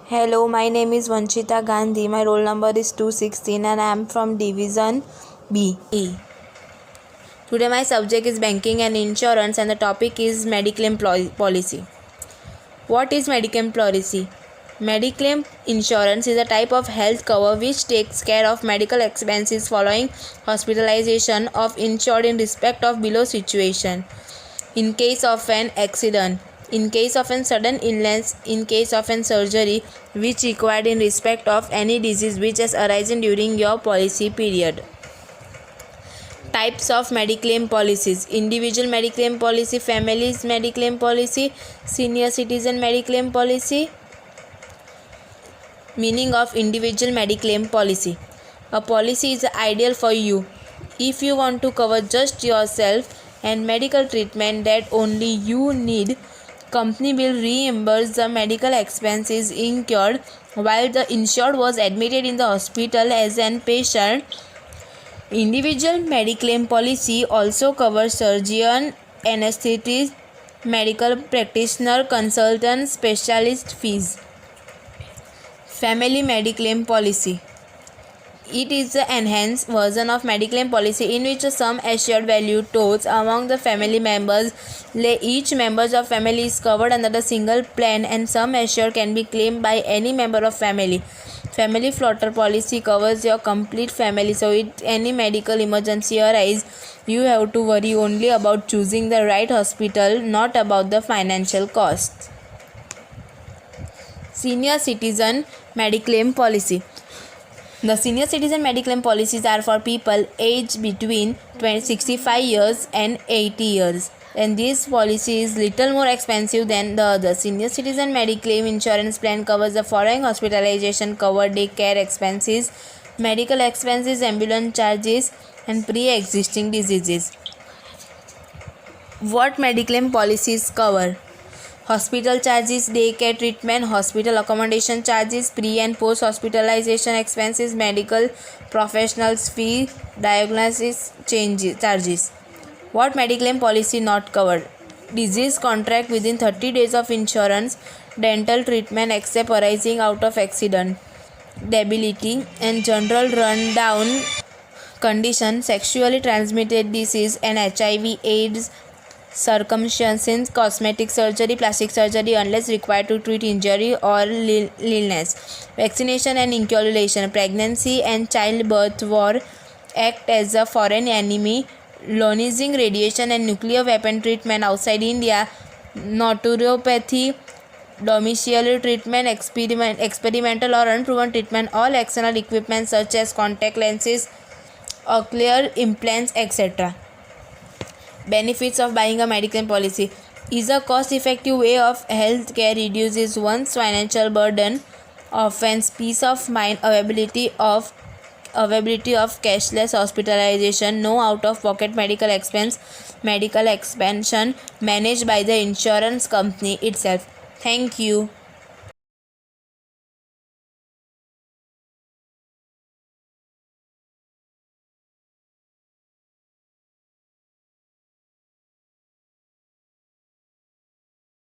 Hello, my name is Vanchita Gandhi. My roll number is 216 and I am from Division B. Today my subject is banking and insurance and the topic is Mediclaim policy. What is Mediclaim policy? Mediclaim insurance is a type of health cover which takes care of medical expenses following hospitalization of insured in respect of below situation. In case of an accident, in case of a sudden illness, in case of an surgery which required in respect of any disease which has arisen during your policy period. Types of Mediclaim policies: individual Mediclaim policy, families Mediclaim policy, senior citizen Mediclaim policy. Meaning of individual Mediclaim policy: a policy is ideal for you if you want to cover just yourself and medical treatment that only you need. Company will reimburse the medical expenses incurred while the insured was admitted in the hospital as an patient. Individual Mediclaim policy also covers surgeon, anesthetist, medical practitioner, consultant, specialist fees. Family Mediclaim policy: it is the enhanced version of Mediclaim policy in which a sum assured value told among the family members. Each member of family is covered under the single plan and sum assured can be claimed by any member of family. Family floater policy covers your complete family, so if any medical emergency arises, you have to worry only about choosing the right hospital, not about the financial costs. Senior citizen Mediclaim policy: the senior citizen Mediclaim policies are for people aged between 65 years and 80 years, and this policy is little more expensive than the other. Senior citizen Mediclaim insurance plan covers the following: hospitalization cover, day care expenses, medical expenses, ambulance charges, and pre-existing diseases. What Mediclaim policies cover? Hospital charges, daycare treatment, hospital accommodation charges, pre and post hospitalization expenses, medical professionals fee, diagnosis charges. What Mediclaim policy not covered? Disease contract within 30 days of insurance, dental treatment except arising out of accident, debility and general rundown condition, sexually transmitted disease and HIV AIDS, circumcision, cosmetic surgery, plastic surgery unless required to treat injury or illness, vaccination and inoculation, pregnancy and childbirth, war, act as a foreign enemy, ionizing radiation and nuclear weapon treatment outside India, naturopathy, domiciliary treatment, experimental or unproven treatment, all external equipment such as contact lenses, cochlear implants, etc. Benefits of buying a Mediclaim policy: is a cost-effective way of health care, reduces one's financial burden, offers peace of mind, availability of cashless hospitalization, no out-of-pocket medical expansion managed by the insurance company itself. Thank you.